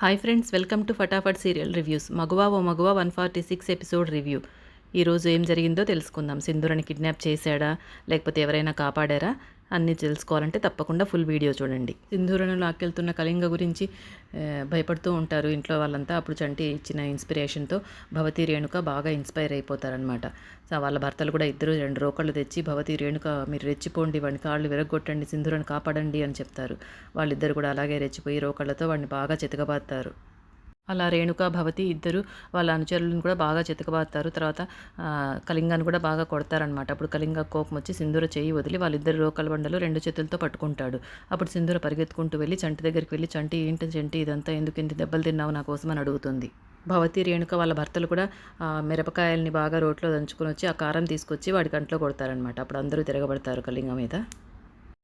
Hi friends, welcome to ఫటాఫట్ serial reviews. Maguva O మగువా 146 episode review. ఈరోజు ఏం జరిగిందో తెలుసుకుందాం. సింధూరని కిడ్నాప్ చేశాడా, లేకపోతే ఎవరైనా కాపాడారా అన్నీ తెలుసుకోవాలంటే తప్పకుండా ఫుల్ వీడియో చూడండి. సింధూరను లాక్కెళ్తున్న కళింగ గురించి భయపడుతూ ఉంటారు ఇంట్లో వాళ్ళంతా. అప్పుడు చంటి ఇచ్చిన ఇన్స్పిరేషన్తో భవతి రేణుక బాగా ఇన్స్పైర్ అయిపోతారనమాట. సో వాళ్ళ భర్తలు కూడా ఇద్దరు 2 రోకళ్ళు తెచ్చి భవతి రేణుక మీరు రెచ్చిపోండి, వాడిని కాళ్ళు విరగొట్టండి, సింధూరను కాపాడండి అని చెప్తారు. వాళ్ళిద్దరు కూడా అలాగే రెచ్చిపోయి రోకళ్ళతో వాడిని బాగా చితకబాదుతారు. అలా రేణుక, భవతి ఇద్దరు వాళ్ళ అనుచరులను కూడా బాగా చితకబాదుతారు. తర్వాత కళింగాన్ని కూడా బాగా కొడతారనమాట. అప్పుడు కళింగ కోపం వచ్చి సింధూర చెయ్యి వదిలి వాళ్ళిద్దరు రోకల బండలు 2 చేతులతో పట్టుకుంటాడు. అప్పుడు సింధూర పరిగెత్తుకుంటూ వెళ్ళి చంటి దగ్గరికి వెళ్ళి, చంటి ఏంటి చంటి ఇదంతా ఎందుకు, ఇంత దెబ్బలు తిన్నావు నా కోసం అని అడుగుతుంది. భవతి రేణుక వాళ్ళ భర్తలు కూడా మిరపకాయల్ని బాగా రోట్లో దంచుకొని వచ్చి ఆ కారం తీసుకొచ్చి వాడి కంట్లో కొడతారనమాట. అప్పుడు అందరూ తిరగబడతారు కళింగ మీద.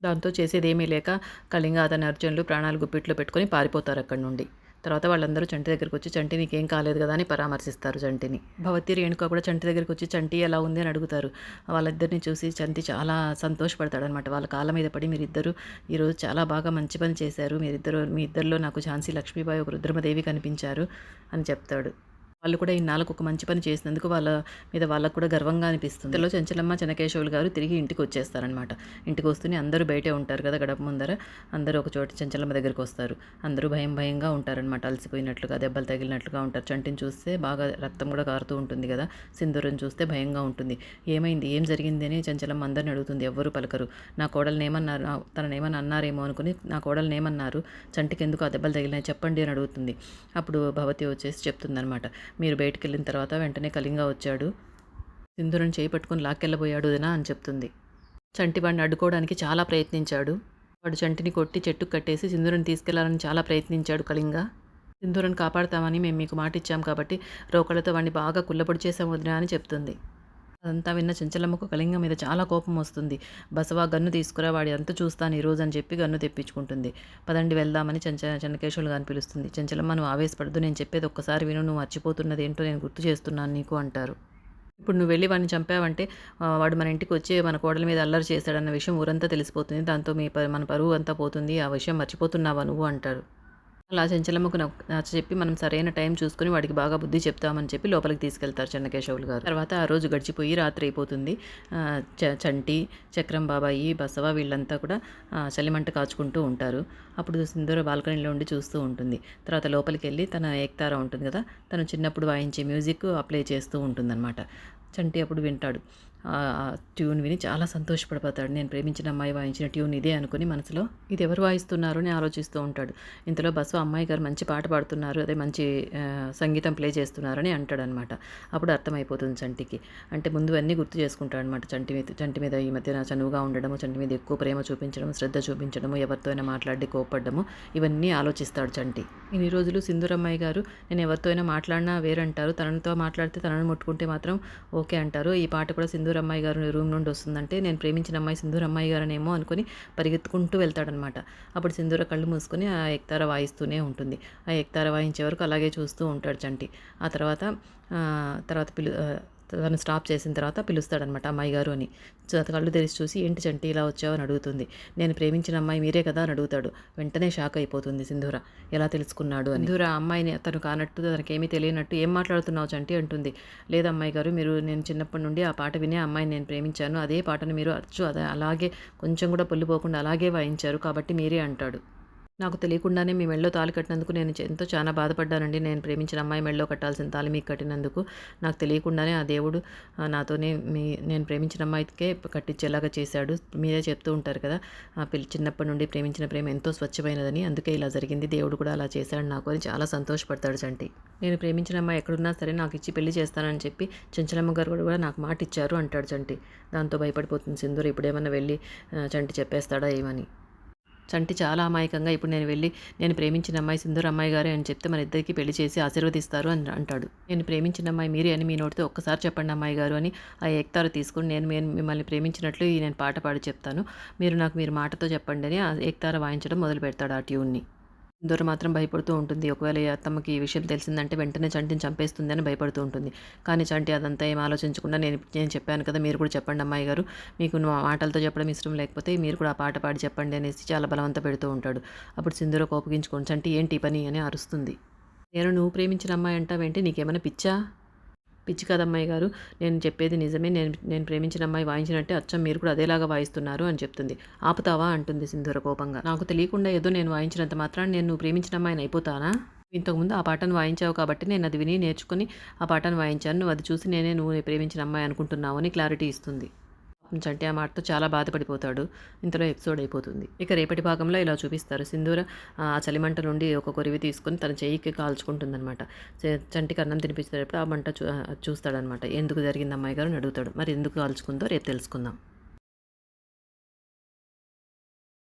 దాంతో చేసేదేమీ లేక కళింగ అతని అర్జునులు ప్రాణాలు గుప్పిట్లో పెట్టుకొని పారిపోతారు అక్కడి నుండి. తర్వాత వాళ్ళందరూ చంటి దగ్గరికి వచ్చి చంటి నీకేం కాలేదు కదా అని పరామర్శిస్తారు చంటిని. భవతి రేణుక కూడా చంటి దగ్గరికి వచ్చి చంటి ఎలా ఉంది అని అడుగుతారు. వాళ్ళిద్దరిని చూసి చంటి చాలా సంతోషపడతాడనమాట. వాళ్ళ కాళ్ళ మీద పడి మీరిద్దరూ ఈరోజు చాలా బాగా మంచి పని చేశారు, మీ ఇద్దరిలో నాకు ఝాన్సీ లక్ష్మీబాయి, ఒక రుద్రమదేవి కనిపించారు అని చెప్తాడు. వాళ్ళు కూడా ఇన్నాళ్ళకు ఒక మంచి పని చేసినందుకు వాళ్ళ మీద వాళ్ళకు కూడా గర్వంగా అనిపిస్తుంది. ఇంతలో చెంచలమ్మ, చెన్నకేశవులు గారు తిరిగి ఇంటికి వచ్చేస్తారనమాట. ఇంటికి వస్తూనే అందరూ బయటే ఉంటారు కదా గడప ముందర. అందరూ ఒక చోట చెంచలమ్మ దగ్గరికి వస్తారు. అందరూ భయంగా ఉంటారనమాట. అలసిపోయినట్లుగా, దెబ్బలు తగిలినట్లుగా ఉంటారు. చంటిని చూస్తే బాగా రక్తం కూడా కారుతూ ఉంటుంది కదా. సింధూరం చూస్తే భయంగా ఉంటుంది. ఏమైంది, ఏం జరిగింది అని చెంచలమ్మ అందరిని అడుగుతుంది. ఎవ్వరూ పలకరు. నా కోడల్ని ఏమన్నారు, తననేమన్నా అన్నారేమో అనుకుని నా కోడల్ని ఏమన్నారు, చంటికి ఎందుకు ఆ దెబ్బలు తగిలినాయి చెప్పండి అని అడుగుతుంది. అప్పుడు భవతి వచ్చేసి చెప్తుందనమాట. మీరు బయటికి వెళ్ళిన తర్వాత వెంటనే కళింగ వచ్చాడు, సింధూరని చేయి పట్టుకుని లాక్కెళ్ళబోయాడు వదినా అని చెప్తుంది. చంటి వాడిని అడ్డుకోవడానికి చాలా ప్రయత్నించాడు. వాడు చంటిని కొట్టి చెట్టుకు కట్టేసి సింధూరని తీసుకెళ్లాలని చాలా ప్రయత్నించాడు కళింగ. సింధూరని కాపాడుతామని మేము మీకు మాట ఇచ్చాం కాబట్టి రోకళ్ళతో వాడిని బాగా కుల్లబొడి చేసాం వదినా అని చెప్తుంది. అదంతా విన్న చెంచలమ్మకు కళింగ మీద చాలా కోపం వస్తుంది. బసవా గన్ను తీసుకురా, వాడి అంతా చూస్తాను ఈరోజు అని చెప్పి గన్ను తెప్పించుకుంటుంది. పదండి వెళ్దామని చెన్నకేశవులు గారిని పిలుస్తుంది. చెంచలమ్మ నువ్వు ఆవేశపడదు, నేను చెప్పేది ఒక్కసారి విను, నువ్వు మర్చిపోతున్నది ఏంటో నేను గుర్తు చేస్తున్నాను నీకు అంటారు. ఇప్పుడు నువ్వు వెళ్ళి వాడిని చంపావంటే వాడు మన ఇంటికి వచ్చి మన కోడల మీద అల్లరి చేశాడన్న విషయం ఊరంతా తెలిసిపోతుంది. దాంతో మన పరువు అంతా పోతుంది. ఆ విషయం మర్చిపోతున్నావా నువ్వు అంటారు. అలా చెంచలమ్మకు నచ్చచెప్పి మనం సరైన టైం చూసుకుని వాడికి బాగా బుద్ధి చెప్తామని చెప్పి లోపలికి తీసుకెళ్తారు చెన్నకేశవులు గారు. తర్వాత ఆ రోజు గడిచిపోయి రాత్రి అయిపోతుంది. చంటి, చక్రం బాబాయి, బసవ వీళ్ళంతా కూడా చలిమంట కాచుకుంటూ ఉంటారు. అప్పుడు సింధూర బాల్కనీలో ఉండి చూస్తూ ఉంటుంది. తర్వాత లోపలికి వెళ్ళి తన ఏక్తార ఉంటుంది కదా, తను చిన్నప్పుడు వాయించే మ్యూజిక్ అప్లై చేస్తూ ఉంటుందన్నమాట. చంటి అప్పుడు వింటాడు. ఆ ట్యూన్ విని చాలా సంతోషపడిపోతాడు. నేను ప్రేమించిన అమ్మాయి వాయించిన ట్యూన్ ఇదే అనుకుని మనసులో ఇది ఎవరు వాయిస్తున్నారు అని ఆలోచిస్తూ ఉంటాడు. ఇంతలో బస్సు అమ్మాయి గారు మంచి పాట పాడుతున్నారు, అదే మంచి సంగీతం ప్లే చేస్తున్నారని అంటాడనమాట. అప్పుడు అర్థమైపోతుంది చంటికి. అంటే ముందు అన్నీ గుర్తు చేసుకుంటాడు అనమాట. చంటి మీద ఈ మధ్యన చనువుగా ఉండడము, చంటి మీద ఎక్కువ ప్రేమ చూపించడం, శ్రద్ధ చూపించడము, ఎవరితో అయినా మాట్లాడి కోప్పడము, ఇవన్నీ ఆలోచిస్తాడు చంటి. ఇన్ని రోజులు సింధూరమ్మాయి గారు నేను ఎవరితో అయినా మాట్లాడినా వేరంటారు, తనతో మాట్లాడితే తనను ముట్టుకుంటే మాత్రం ఓకే అంటారు. ఈ పాట కూడా సింధూరమ్మాయి గారు రూమ్ నుండి వస్తుందంటే నేను ప్రేమించిన అమ్మాయి సింధూరమ్మాయి గారనేమో అనుకుని పరిగెత్తుకుంటూ వెళ్తాడనమాట. అప్పుడు సింధూర కళ్ళు మూసుకొని ఆ ఎక్తార వాయిస్తూనే ఉంటుంది. ఆ ఎక్తార వాయించే వరకు అలాగే చూస్తూ ఉంటాడు చంటి. ఆ తర్వాత తర్వాత తను స్టాప్ చేసిన తర్వాత పిలుస్తాడనమాట అమ్మాయి గారు అని. కళ్ళు తెరిచి చూసి ఏంటి చంటి ఇలా వచ్చావు అని అడుగుతుంది. నేను ప్రేమించిన అమ్మాయి మీరే కదా అని అడుగుతాడు. వెంటనే షాక్ అయిపోతుంది సింధూర, ఎలా తెలుసుకున్నాడు అని. సింధూర అమ్మాయిని తను కానట్టు, తనకేమీ తెలియనట్టు ఏం మాట్లాడుతున్నావు చంటి అంటుంది. లేదమ్మాయి గారు, నేను చిన్నప్పటి నుండి ఆ పాట వినే అమ్మాయిని నేను ప్రేమించాను, అదే పాటను మీరు అదే అలాగే కొంచెం కూడా పొల్లిపోకుండా అలాగే వాయించారు కాబట్టి మీరే అంటాడు. నాకు తెలియకుండానే మీ మెడలో తాళి కట్టినందుకు నేను ఎంతో చాలా బాధపడ్డానండి. నేను ప్రేమించిన అమ్మాయి మెడలో కట్టాల్సిన తాళి మీకు కట్టినందుకు నాకు తెలియకుండానే ఆ దేవుడు నాతోనే నేను ప్రేమించిన అమ్మాయికే కట్టించేలాగా చేశాడు. మీరే చెప్తూ ఉంటారు కదా, చిన్నప్పటి నుండి ప్రేమించిన ప్రేమ ఎంతో స్వచ్ఛమైనదని, అందుకే ఇలా జరిగింది, దేవుడు కూడా అలా చేశాడు నాకు అని చాలా సంతోషపడతాడు చంటి. నేను ప్రేమించిన అమ్మాయి ఎక్కడున్నా సరే నాకు ఇచ్చి పెళ్లి చేస్తానని చెప్పి చెంచలమ్మ గారు కూడా నాకు మాట ఇచ్చారు అంటాడు చంటి. దాంతో భయపడిపోతుంది సింధూర, ఇప్పుడేమన్నా వెళ్ళి చంటి చెప్పేస్తాడా ఏమని. చంటి చాలా అమాయకంగా ఇప్పుడు నేను ప్రేమించిన అమ్మాయి సింధూర అమ్మాయి గారే అని చెప్తే మన ఇద్దరికి పెళ్లి చేసి ఆశీర్వదిస్తారు అని అంటాడు. నేను ప్రేమించిన అమ్మాయి మీరే అని మీ నోటితో ఒక్కసారి చెప్పండి అమ్మాయి గారు అని ఆ ఏక్తారు తీసుకుని నేను మిమ్మల్ని ప్రేమించినట్లు నేను పాట పాడి చెప్తాను, మీరు మాటతో చెప్పండి అని ఆ ఏక్తార వాయించడం మొదలు పెడతాడు ఆ ట్యూన్ని. సింధూర మాత్రం భయపడుతూ ఉంటుంది. ఒకవేళ ఈ అత్తమ్మకి ఈ విషయం తెలిసిందంటే వెంటనే చంటిని చంపేస్తుందని భయపడుతూ ఉంటుంది. కానీ చంటి అదంతా ఏం ఆలోచించకుండా నేను నేను చెప్పాను కదా! మీరు కూడా చెప్పండి అమ్మాయి గారు. మీకు మాటలతో చెప్పడం ఇష్టం లేకపోతే మీరు కూడా ఆ పాట పాడి చెప్పండి అనేసి చాలా బలవంత పెడుతూ ఉంటాడు. అప్పుడు సింధూర కోపగించుకొని చంటి ఏంటి ఈ పని అని అరుస్తుంది. నువ్వు ప్రేమించిన అమ్మాయి అంటావేంటి? నీకేమైనా పిచ్చా? పిచ్చి కాదమ్మాయి గారు. నేను చెప్పేది నిజమే. నేను నేను ప్రేమించిన అమ్మాయి వాయించినట్టే అచ్చం మీరు కూడా అదేలాగా వాయిస్తున్నారు అని చెప్తుంది. ఆపుతావా అంటుంది సింధూర కోపంగా. నాకు తెలియకుండా ఏదో నేను వాయించినంత మాత్రాన నేను నువ్వు ప్రేమించిన అమ్మాయిని అయిపోతానా? ఇంతకుముందు ఆ పాటను వాయించావు కాబట్టి నేను అది విని నేర్చుకుని ఆ పాటను వాయించాను. నువ్వు అది చూసి నువ్వు ప్రేమించిన అమ్మాయి అనుకుంటున్నావు అని క్లారిటీ ఇస్తుంది. చంటి ఆ మాటతో చాలా బాధపడిపోతాడు. ఇంతలో ఎపిసోడ్ అయిపోతుంది. ఇక రేపటి భాగంలో ఇలా చూపిస్తారు. సింధూర ఆ చలిమంట నుండి ఒక కొరివి తీసుకొని తన చెయ్యికి కాల్చుకుంటుందనమాట. చంటికి అన్నం తినిపించేటప్పుడు ఆ మంట చూస్తాడనమాట. ఎందుకు జరిగింది అమ్మాయి గారు అని అడుగుతాడు. మరి ఎందుకు కాల్చుకుందో రేపు తెలుసుకుందాం.